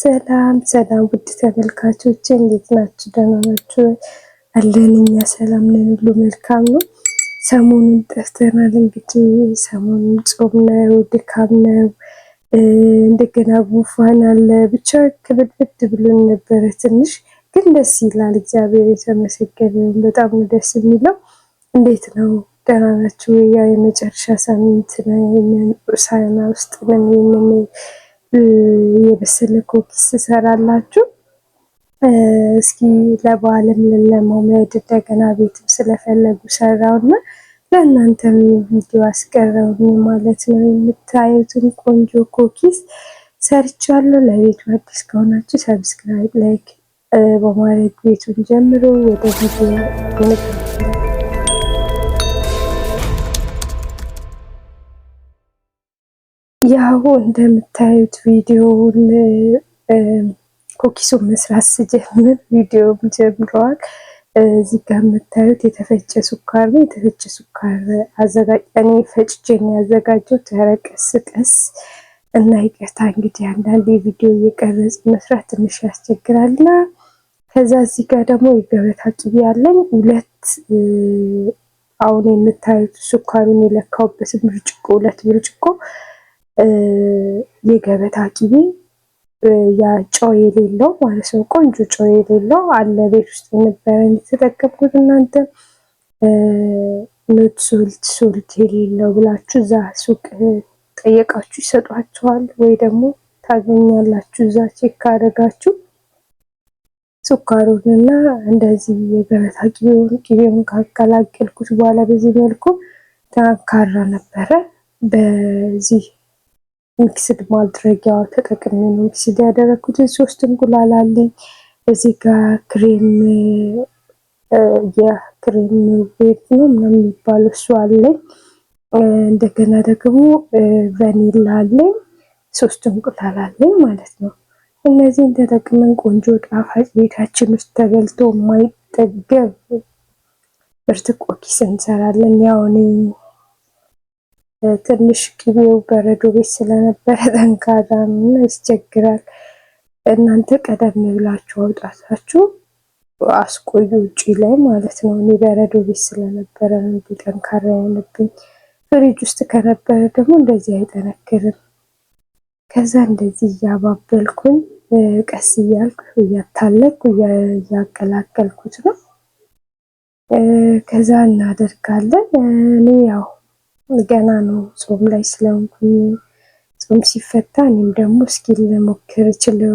ሰላም ሰላም ውድ ተመልካቾች እንዴት ናችሁ? ደህና ናችሁ? አለን እኛ ሰላም ነን፣ ሁሉ መልካም ነው። ሰሞኑን ጠፍተናል። እንግዲህ ሰሞኑን ጾም ነው፣ ድካም ነው፣ እንደገና ጉንፋን አለ። ብቻ ክብድብድ ብሎን ነበረ ትንሽ፣ ግን ደስ ይላል። እግዚአብሔር የተመሰገነ በጣም ነው ደስ የሚለው። እንዴት ነው? ደህና ናችሁ? ያ የመጨረሻ ሳምንት ነው ሳና ውስጥ ምን የበሰለ ኩኪስ ትሰራላችሁ። እስኪ ለበዓልም ለማውመድ እንደገና ቤትም ስለፈለጉ ሰራውና ለእናንተም ቪዲዮ አስቀረውኝ ማለት ነው። የምታዩትን ቆንጆ ኩኪስ ሰርቻለሁ። ለቤቱ አዲስ ከሆናችሁ ሰብስክራይብ፣ ላይክ በማድረግ ቤቱን ጀምሮ ወደ ቪዲዮ እንቀጥላለን። ያው እንደምታዩት ቪዲዮውን ኩኪሱን መስራት ስጀምር ቪዲዮም ጀምረዋል። እዚህ ጋር የምታዩት የተፈጨ ሱካር ነው። የተፈጨ ሱካር እኔ ፈጭቼ ነው ያዘጋጀሁት። ቀስ ቀስ እና ይቅርታ እንግዲህ አንዳንድ ቪዲዮ እየቀረጽ መስራት ትንሽ ያስቸግራልና። ከዛ እዚህ ጋር ደግሞ የገበታ ቅቤ ያለኝ ሁለት አሁን የምታዩት ሱካሩን የለካውበት ብርጭቆ 2 ብርጭቆ የገበታ ቅቤ ያ ጨው የሌለው ማለት ነው። ቆንጆ ጨው የሌለው አለ ቤት ውስጥ የነበረ የተጠቀምኩት። እናንተ ኖት ሶልት የሌለው ብላችሁ እዛ ሱቅ ጠየቃችሁ ይሰጧችኋል፣ ወይ ደግሞ ታገኛላችሁ እዛ ቼክ ካደረጋችሁ። ሱካሩንና እንደዚህ የገበታ ቅቤውን ካቀላቀልኩት በኋላ በዚህ መልኩ ጠንካራ ነበረ። በዚህ ሚክስድ ማድረጊያው ተጠቅሜ ነው ሚክስድ ያደረኩት። 3 እንቁላል አለኝ። እዚህ ጋር ክሬም የክሬም ቤት ነው ምናምን የሚባለው እሱ አለኝ። እንደገና ደግሞ ቫኒላ አለኝ። 3 እንቁላል አለኝ ማለት ነው። እነዚህን ተጠቅመን ቆንጆ ጣፋጭ ቤታችን ውስጥ ተበልቶ የማይጠገብ ምርጥ ኩኪስ እንሰራለን። ያው እኔ ትንሽ ቅቤው በረዶ ቤት ስለነበረ ጠንካራ ነው፣ ያስቸግራል። እናንተ ቀደም ብላችሁ አውጣታችሁ አስቆዩ ውጪ ላይ ማለት ነው። እኔ በረዶ ቤት ስለነበረ ነው ጠንካራ የሆነብኝ። ፍሪጅ ውስጥ ከነበረ ደግሞ እንደዚህ አይጠነክርም። ከዛ እንደዚህ እያባበልኩኝ ቀስ እያልኩ እያታለኩ እያቀላቀልኩት ነው። ከዛ እናደርጋለን። እኔ ያው ገና ነው ጾም ላይ ስለሆንኩኝ ጾም ሲፈታ እኔም ደግሞ እስኪ ልሞክር እችላለሁ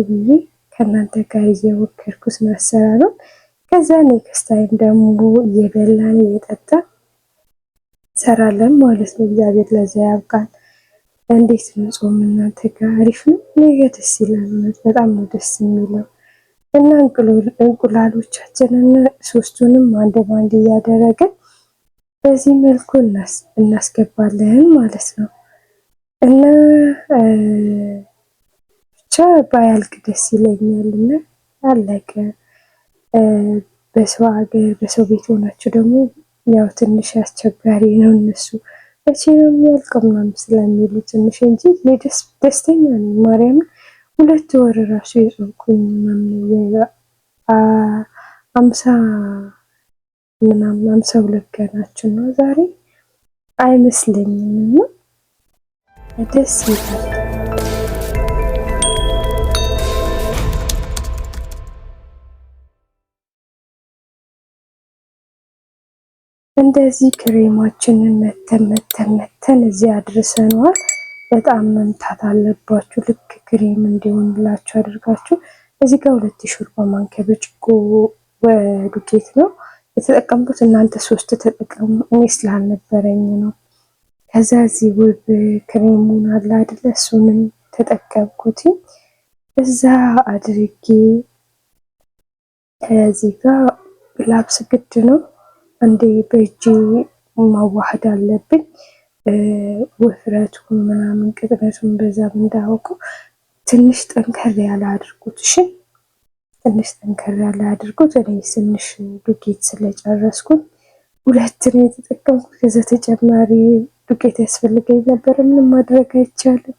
ብዬ ከእናንተ ጋር እየሞከርኩት መሰራ ነው። ከዛ ኔክስት ታይም ደግሞ እየበላን እየጠጣን ሰራለን ማለት ነው። እግዚአብሔር ለዛ ያብቃን። እንዴት ነው ጾም እናንተ ጋር? አሪፍ ነው? ነገ ደስ ይላል። በጣም ነው ደስ የሚለው። እና እንቁላሎቻችንን 3ቱንም አንድ ባንድ እያደረግን በዚህ መልኩ እናስገባለን ማለት ነው። እና ብቻ ባያልቅ ደስ ይለኛል። እና አለቀ። በሰው ሀገር በሰው ቤት ሆናችሁ ደግሞ ያው ትንሽ አስቸጋሪ ነው። እነሱ መቼ ነው የሚያልቀው ምናምን ስለሚሉ ትንሽ እንጂ ደስተኛ ነኝ። ማርያምን 2 ወር ራሱ የጾምኩኝ ምናምን 52 ቀናችን ነው ዛሬ አይመስለኝም። እና ደስ ይላል። እንደዚህ ክሬማችንን መተን እዚህ አድርሰነዋል። በጣም መምታት አለባችሁ። ልክ ክሬም እንዲሆንላችሁ አድርጋችሁ። እዚህ ጋር 2 ሾርባ ማንኪያ ብርጭቆ ዱቄት ነው የተጠቀምኩት። እናንተ 3 ተጠቀሙ፣ እኔ ስላልነበረኝ ነው። ከዛ እዚህ ውብ ክሬሙን አለ አይደለ? እሱንም ተጠቀምኩት። እዛ አድርጌ እዚህ ጋር ላፕስ ግድ ነው እንዴ በእጄ ማዋሃድ አለብኝ። ውፍረቱን ምናምን ቅጥነቱን በዛም እንዳውቀው ትንሽ ጠንከር ያለ አድርጉት። እሺ ትንሽ ጠንከር ያለ አድርጉት። እኔ ትንሽ ዱቄት ስለጨረስኩኝ 2 ነው የተጠቀምኩት። ከዛ ተጨማሪ ዱቄት ያስፈልገኝ ነበር። ምንም ማድረግ አይቻልም።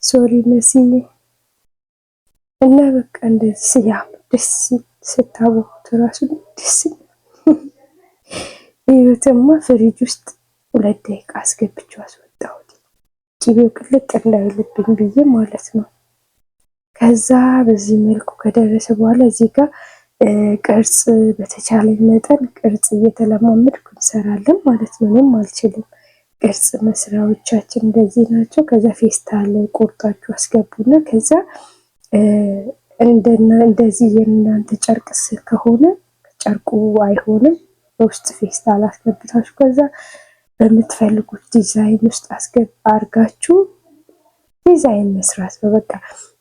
ሶሪ መሲ እና በቃ እንደዚህ ሲያምር ደስ ስታቦኩት ራሱ ደስ ይሉትማ ፍሪጅ ውስጥ 2 ደቂቃ አስገብቼው አስወጣሁት። ቅቤው ቅልጥ እንዳይልብኝ ብዬ ማለት ነው። ከዛ በዚህ መልኩ ከደረሰ በኋላ እዚህ ጋር ቅርጽ በተቻለ መጠን ቅርጽ እየተለማመድኩ እንሰራለን ማለት ነው። እኔም አልችልም። ቅርጽ መስሪያዎቻችን እንደዚህ ናቸው። ከዛ ፌስታል ቆርጣችሁ አስገቡና ከዛ እንደዚህ የእናንተ ጨርቅ ከሆነ ጨርቁ አይሆንም። በውስጥ ፌስታል አስገብታችሁ ከዛ በምትፈልጉት ዲዛይን ውስጥ አርጋችሁ ዲዛይን መስራት ነው። በቃ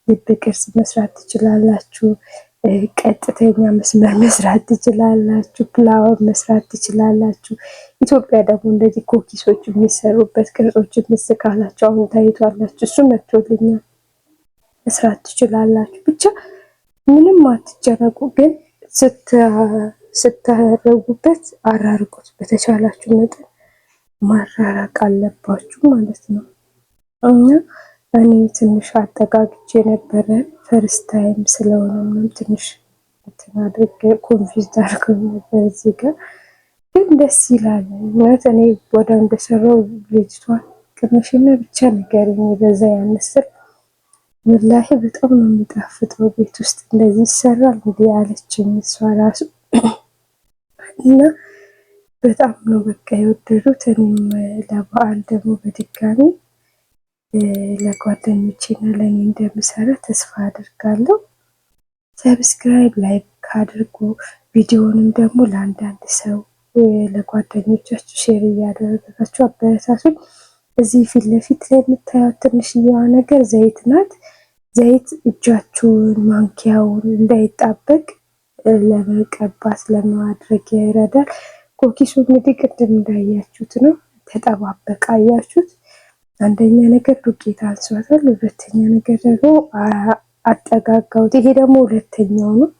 ልብ ቅርጽ መስራት ትችላላችሁ። ቀጥተኛ መስመር መስራት ትችላላችሁ። ፍላወር መስራት ትችላላችሁ። ኢትዮጵያ ደግሞ እንደዚህ ኮኪሶች የሚሰሩበት ቅርጾችን ምስካላችሁ አሁን ታይቷላችሁ። እሱ መጥቶልኛል። መስራት ትችላላችሁ። ብቻ ምንም አትጨነቁ። ግን ስታረጉበት አራርቁት። በተቻላችሁ መጠን ማራራቅ አለባችሁ ማለት ነው። እኔ ትንሽ አጠጋግቼ ነበረ ፈርስት ታይም ስለሆነ ምንም ትንሽ አድርጌ ኮንፊውዝ አድርገው ነበር። እዚህ ጋር ግን ደስ ይላል። እውነት እኔ ወደ እንደሰራው ልጅቷን ቅመሽና ብቻ ንገሪኝ በዛ ያነስር ወላሂ በጣም ነው የሚጣፍጠው። ቤት ውስጥ እንደዚህ ይሰራል እንዴ አለችኝ እሷ ራሱ እና በጣም ነው በቃ የወደዱት። እኔም ለበዓል ደግሞ በድጋሚ ለጓደኞቼና ለእኔ እንደምሰራ ተስፋ አድርጋለሁ። ሰብስክራይብ ላይክ አድርጉ። ቪዲዮንም ደግሞ ለአንዳንድ ሰው ለጓደኞቻችሁ ሼር እያደረጋችሁ አበረታቱኝ። እዚህ ፊት ለፊት ላይ የምታዩት ትንሽዬዋ ነገር ዘይት ናት። ዘይት እጃችሁን ማንኪያውን እንዳይጣበቅ ለመቀባት ለማድረግ ይረዳል። ኮኪሱ እንግዲህ ቅድም እንዳያችሁት ነው ተጠባበቃ። አያችሁት? አንደኛ ነገር ዱቄት አንሷታል፣ ሁለተኛ ነገር ደግሞ አጠጋጋሁት። ይሄ ደግሞ ሁለተኛው ነው።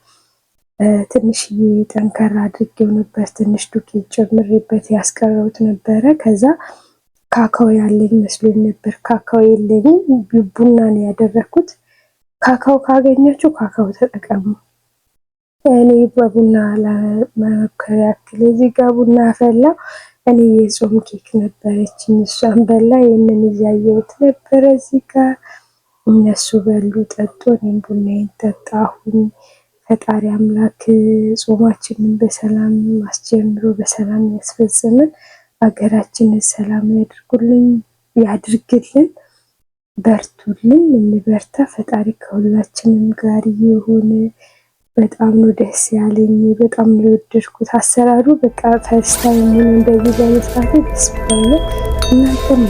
ትንሽዬ ጠንከር አድርጌው ነበር፣ ትንሽ ዱቄት ጨምሬበት ያስቀረውት ነበረ። ከዛ ካካው ያለኝ መስሎኝ ነበር። ካካው የለኝም፣ ቡና ነው ያደረኩት። ካካው ካገኛችሁ ካካው ተጠቀሙ። እኔ በቡና ለመሞከር ያክል እዚህ ጋር ቡና ፈላ። እኔ የጾም ኬክ ነበረችኝ፣ እሷን በላ። ይህንን እያየሁት ነበረ እዚህ ጋር። እነሱ በሉ ጠጡ፣ እኔም ቡናዬን ጠጣሁኝ። ፈጣሪ አምላክ ጾማችንን በሰላም አስጀምሮ በሰላም ያስፈጽምን። ሀገራችንን ሰላም ያድርግልን። በርቱልን፣ እንበርታ። ፈጣሪ ከሁላችንም ጋር ይሁን። በጣም ነው ደስ ያለኝ፣ በጣም ነው የወደድኩት አሰራሩ። በቃ ፈርስት ታይም እንደዚህ በመስራቴ ደስ ብሎኛል። እናንተም